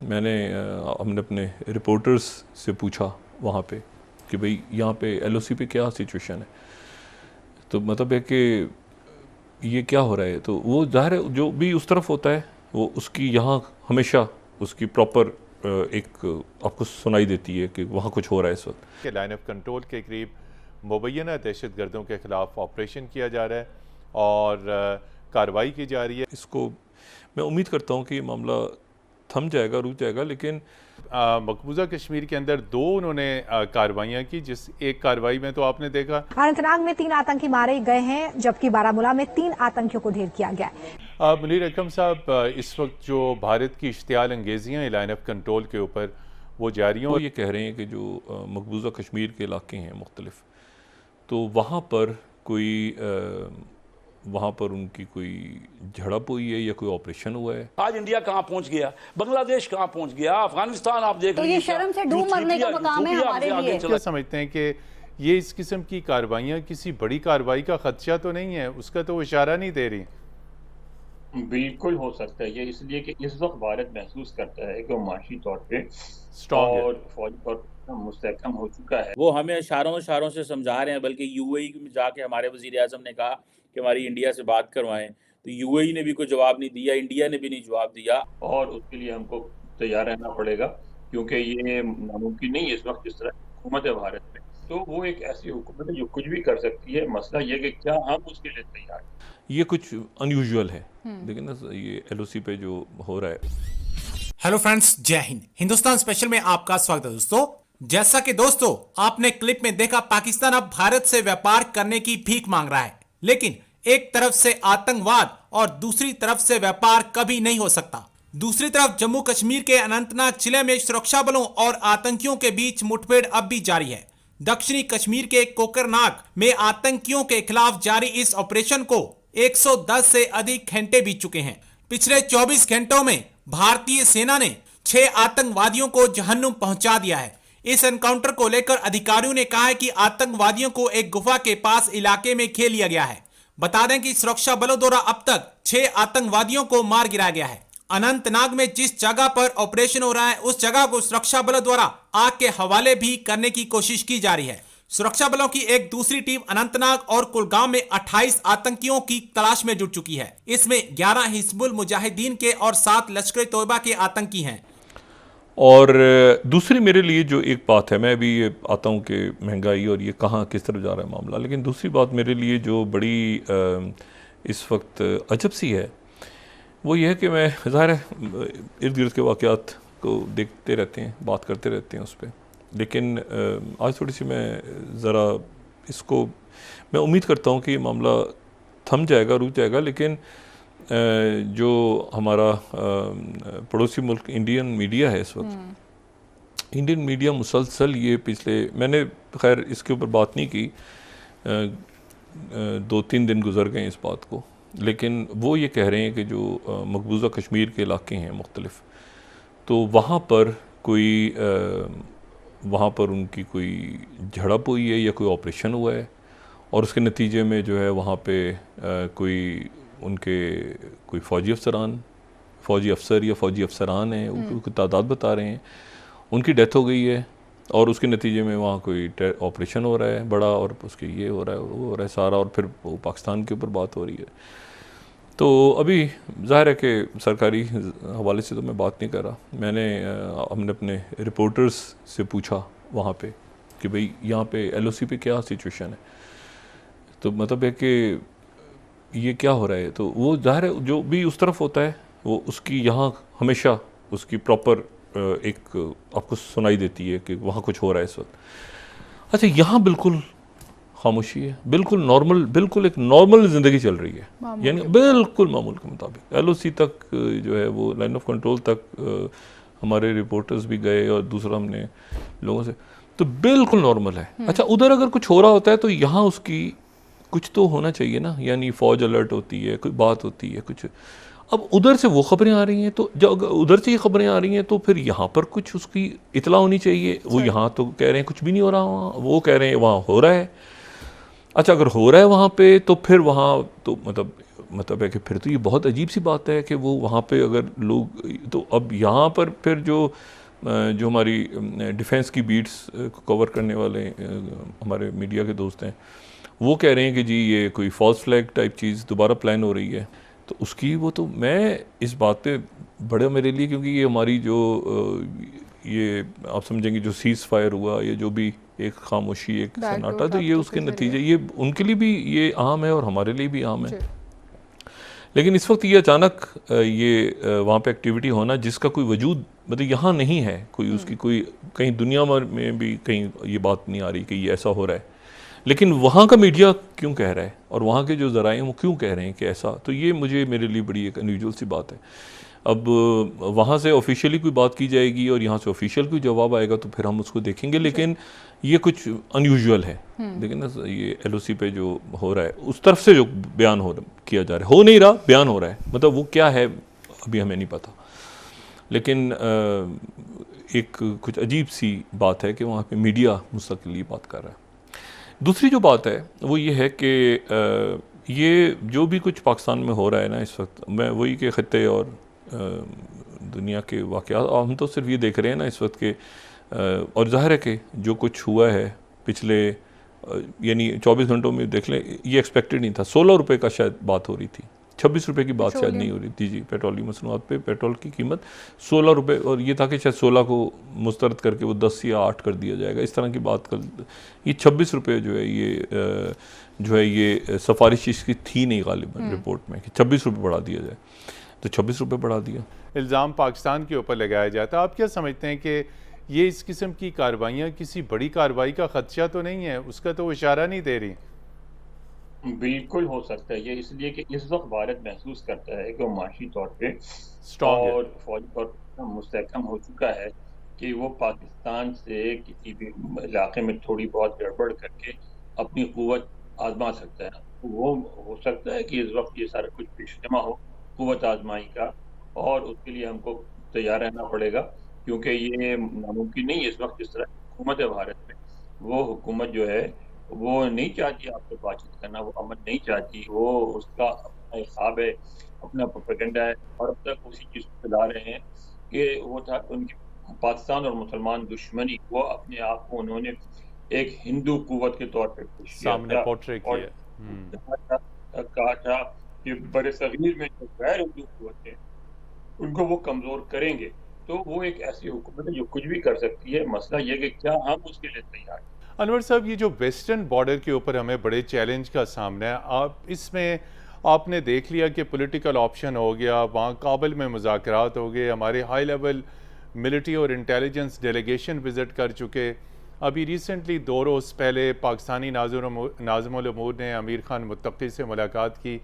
हमने अपने रिपोर्टर्स से पूछा वहाँ पे कि भाई यहाँ पे एलओसी पे क्या सिचुएशन है। तो मतलब है कि ये क्या हो रहा है, तो वो ज़ाहिर है जो भी उस तरफ होता है वो उसकी यहाँ हमेशा उसकी प्रॉपर एक आपको सुनाई देती है कि वहाँ कुछ हो रहा है इस वक्त के लाइन ऑफ कंट्रोल के करीब मुबैना दहशत गर्दों के खिलाफ ऑपरेशन किया जा रहा है और कार्रवाई की जा रही है। इसको मैं उम्मीद करता हूँ कि ये मामला थम जाएगा, रुक जाएगा, लेकिन मकबूजा कश्मीर के अंदर दो उन्होंने कार्रवाइयाँ की, जिस एक कार्रवाई में तो आपने देखा अनंतनाग में 3 आतंकी मारे गए हैं, जबकि बारामूला में 3 आतंकियों को ढेर किया गया है। मुनीर अकरम साहब, इस वक्त जो भारत की इश्तियाल अंगेजियाँ हैं लाइन ऑफ कंट्रोल के ऊपर वो जारी हैं। वो ये कह रहे हैं कि जो मकबूजा कश्मीर के इलाके हैं मुख्तलिफ, तो वहाँ पर उनकी कोई झड़प हुई है या कोई ऑपरेशन हुआ है। आज इंडिया कहाँ पहुंच गया, बांग्लादेश कहाँ पहुंच गया, अफगानिस्तान आप देख तो ये शर्म से डूब मरने का मकाम है हमारे लिए। क्या समझते हैं कि ये इस किस्म की कार्रवाइयाँ किसी बड़ी कार्रवाई का खदशा तो नहीं है? उसका तो वो इशारा नहीं दे रही। बिल्कुल हो सकता है ये, इसलिए कि इस वक्त भारत महसूस करता है कि वो माशी तौर पे स्ट्रॉन्ग और फौजी तौर पर मुस्तहकम हो चुका है। वो हमें इशारों से समझा रहे हैं, बल्कि यूएई में जाके हमारे वज़ीर आज़म ने कहा कि हमारी इंडिया से बात करवाएं, तो यूएई ने भी कोई जवाब नहीं दिया, इंडिया ने भी नहीं जवाब दिया। और उसके लिए हमको तैयार रहना पड़ेगा, क्योंकि ये नामुमकिन नहीं है इस वक्त जिस तरह हुकूमत है भारत में। तो वो एक ऐसी हुकूमत है जो कुछ भी कर सकती है। मसला ये कि क्या हम उसके लिए तैयार हैं। ये कुछ अनयूजुअल है, लेकिन ना ये एलओसी पे जो हो रहा है। हेलो फ्रेंड्स, जय हिंद। हिंदुस्तान स्पेशल में आपका स्वागत है दोस्तों। जैसा कि दोस्तों आपने क्लिप में देखा, पाकिस्तान अब भारत से व्यापार करने की भीख मांग रहा है, लेकिन एक तरफ से आतंकवाद और दूसरी तरफ से व्यापार कभी नहीं हो सकता। दूसरी तरफ जम्मू कश्मीर के अनंतनाग जिले में सुरक्षा बलों और आतंकियों के बीच मुठभेड़ अब भी जारी है। दक्षिणी कश्मीर के कोकरनाग में आतंकियों के खिलाफ जारी इस ऑपरेशन को 110 से अधिक घंटे बीत चुके हैं। पिछले 24 घंटों में भारतीय सेना ने 6 आतंकवादियों को जहन्नुम पहुंचा दिया है। इस एनकाउंटर को लेकर अधिकारियों ने कहा है कि आतंकवादियों को एक गुफा के पास इलाके में घेर लिया गया है। बता दें कि सुरक्षा बलों द्वारा अब तक 6 आतंकवादियों को मार गिराया गया है। अनंतनाग में जिस जगह पर ऑपरेशन हो रहा है उस जगह को सुरक्षा बलों द्वारा आग के हवाले भी करने की कोशिश की जा रही है। सुरक्षा बलों की एक दूसरी टीम अनंतनाग और कुलगाम में 28 आतंकियों की तलाश में जुट चुकी है। इसमें 11 हिजबुल मुजाहिदीन के और 7 लश्कर तोयबा के आतंकी हैं। और दूसरी मेरे लिए जो एक बात है, मैं अभी ये आता हूँ कि महंगाई और ये कहाँ किस तरफ जा रहा है मामला, लेकिन दूसरी बात मेरे लिए जो बड़ी इस वक्त अजब सी है वो ये है कि मैं ज़ाहिर है इर्द गिर्द के वाक़यात को देखते रहते हैं, बात करते रहते हैं उस पर, लेकिन आज थोड़ी सी मैं ज़रा इसको मैं उम्मीद करता हूँ कि ये मामला थम जाएगा, रुक जाएगा, लेकिन जो हमारा पड़ोसी मुल्क इंडियन मीडिया है इस वक्त, इंडियन मीडिया मुसलसल ये पिछले, मैंने खैर इसके ऊपर बात नहीं की, 2-3 दिन गुजर गए इस बात को, लेकिन वो ये कह रहे हैं कि जो मकबूजा कश्मीर के इलाके हैं मुख्तलिफ, तो वहाँ पर उनकी कोई झड़प हुई है या कोई ऑपरेशन हुआ है, और उसके नतीजे में जो है वहाँ पे कोई फ़ौजी अफसर या फ़ौजी अफसरान हैं, उनकी तादाद बता रहे हैं, उनकी डेथ हो गई है, और उसके नतीजे में वहाँ कोई ऑपरेशन हो रहा है बड़ा, और उसके ये हो रहा है वो हो रहा है सारा, और फिर वो पाकिस्तान के ऊपर बात हो रही है। तो अभी ज़ाहिर है कि सरकारी हवाले से तो मैं बात नहीं कर रहा, हमने अपने रिपोर्टर्स से पूछा वहाँ पे कि भाई यहाँ पे एलओसी पे क्या सिचुएशन है, तो मतलब है कि ये क्या हो रहा है, तो वो ज़ाहिर है जो भी उस तरफ होता है वो उसकी यहाँ हमेशा उसकी प्रॉपर एक आपको सुनाई देती है कि वहाँ कुछ हो रहा है इस वक्त। अच्छा, यहाँ बिल्कुल खामोशी है, बिल्कुल नॉर्मल, बिल्कुल एक नॉर्मल ज़िंदगी चल रही है, यानी बिल्कुल मामूल के मुताबिक। एलओसी तक जो है वो लाइन ऑफ कंट्रोल तक हमारे रिपोर्टर्स भी गए और दूसरा हमने लोगों से, तो बिल्कुल नॉर्मल है। अच्छा, उधर अगर कुछ हो रहा होता है तो यहाँ उसकी कुछ तो होना चाहिए ना, यानी फ़ौज अलर्ट होती है, कोई बात होती है कुछ। अब उधर से वो खबरें आ रही हैं, तो जब उधर से ये खबरें आ रही हैं तो फिर यहाँ पर कुछ उसकी इतला होनी चाहिए। वो यहाँ तो कह रहे हैं कुछ भी नहीं हो रहा, वहाँ वो कह रहे हैं वहाँ हो रहा है। अच्छा, अगर हो रहा है वहाँ पे तो फिर वहाँ तो मतलब मतलब है कि फिर तो ये बहुत अजीब सी बात है कि वो वहाँ पे अगर लोग, तो अब यहाँ पर फिर जो हमारी डिफेंस की बीट्स को कवर करने वाले हमारे मीडिया के दोस्त हैं, वो कह रहे हैं कि जी ये कोई फॉल्स फ्लैग टाइप चीज़ दोबारा प्लान हो रही है। तो उसकी वो तो मैं इस बात पे बड़ा मेरे लिए, क्योंकि ये हमारी जो ये आप समझेंगे जो सीज़ फायर हुआ, ये जो भी एक खामोशी, एक सन्नाटा, तो ये उसके नतीजे, ये उनके लिए भी ये आम है और हमारे लिए भी आम है। लेकिन इस वक्त ये अचानक ये वहाँ पे एक्टिविटी होना जिसका कोई वजूद मतलब यहाँ नहीं है, कोई उसकी कोई कहीं दुनिया में भी कहीं ये बात नहीं आ रही कि ये ऐसा हो रहा है, लेकिन वहाँ का मीडिया क्यों कह रहा है और वहाँ के जो ज़राए हैं वो क्यों कह रहे हैं कि ऐसा, तो ये मेरे लिए बड़ी एक अनयूजुअल सी बात है। अब वहाँ से ऑफिशियली कोई बात की जाएगी और यहाँ से ऑफिशियल कोई जवाब आएगा तो फिर हम उसको देखेंगे, लेकिन ये कुछ अनयूजुअल है। लेकिन ना ये LOC पे जो हो रहा है उस तरफ से जो बयान किया जा रहा है, हो नहीं रहा, बयान हो रहा है, मतलब वो क्या है अभी हमें नहीं पता, लेकिन एक कुछ अजीब सी बात है कि वहाँ पे मीडिया मुस्तकिल बात कर रहा है। दूसरी जो बात है वो ये है कि ये जो भी कुछ पाकिस्तान में हो रहा है ना इस वक्त, मैं वही के ख़त्ते और दुनिया के वाक़यात हम तो सिर्फ ये देख रहे हैं ना इस वक्त के, और ज़ाहिर है कि जो कुछ हुआ है पिछले यानी 24 घंटों में देख लें, ये एक्सपेक्टेड नहीं था। 16 रुपये का शायद बात हो रही थी, 26 रुपये की बात शायद नहीं हो रही थी जी। पेट्रोलियम मसनूआत पे पेट्रोल की कीमत 16 रुपये, और ये था कि शायद 16 को मुस्तरद करके वो 10 या 8 कर दिया जाएगा, इस तरह की बात कर। ये 26 रुपये जो है ये सिफारिश इसकी थी नहीं गालिबन रिपोर्ट में कि 26 रुपये बढ़ा दिया जाए, तो 26 रुपये बढ़ा दिया। इल्ज़ाम पाकिस्तान के ऊपर लगाया जाता है। आप क्या समझते हैं कि ये इस किस्म की कार्रवाइयाँ किसी बड़ी कार्रवाई का खदशा तो नहीं है? उसका तो वो इशारा नहीं दे रही। बिल्कुल हो सकता है ये, इसलिए कि इस वक्त भारत महसूस करता है कि वो माशी तौर पे स्ट्रॉन्ग है और फौजी तौर पर मुस्तहकम हो चुका है कि वो पाकिस्तान से किसी भी इलाके में थोड़ी बहुत गड़बड़ करके अपनी क़ुव्वत आजमा सकता है। वो हो सकता है कि इस वक्त ये सारा कुछ पेशजमा हो क़ुव्वत आजमाई का, और उसके लिए हमको तैयार रहना पड़ेगा, क्योंकि ये नामुमकिन नहीं है इस वक्त। जिस तरह हुकूमत है भारत में, वो हुकूमत जो है वो नहीं चाहती आपसे बातचीत करना, वो अमन नहीं चाहती, वो उसका अपना हिसाब है, अपना प्रोपेगेंडा है, और अब तक उसी चीज़ को फैला रहे हैं कि वो था उनकी पाकिस्तान और मुसलमान दुश्मनी, वो अपने आप को उन्होंने एक हिंदू कुव्वत के तौर पे पेश किया सामने पोर्ट्रे किया, कहा था कि बरसगीर में जो गैर हिंदू कुव्वत है उनको वो कमज़ोर करेंगे। तो वो एक ऐसी हुकूमत है जो कुछ भी कर सकती है। मसला ये कि क्या हम उसके लिए तैयार हैं। अनवर साहब, ये जो वेस्टर्न बॉर्डर के ऊपर हमें बड़े चैलेंज का सामना है, आप इसमें आपने देख लिया कि पॉलिटिकल ऑप्शन हो गया, वहाँ काबुल में मुज़ाकरात हो गए, हमारे हाई लेवल मिलिट्री और इंटेलिजेंस डेलीगेशन विज़िट कर चुके। अभी रिसेंटली 2 रोज़ पहले पाकिस्तानी नाज़िमुल उमूर ने अमीर खान मुत्तकी से मुलाकात की।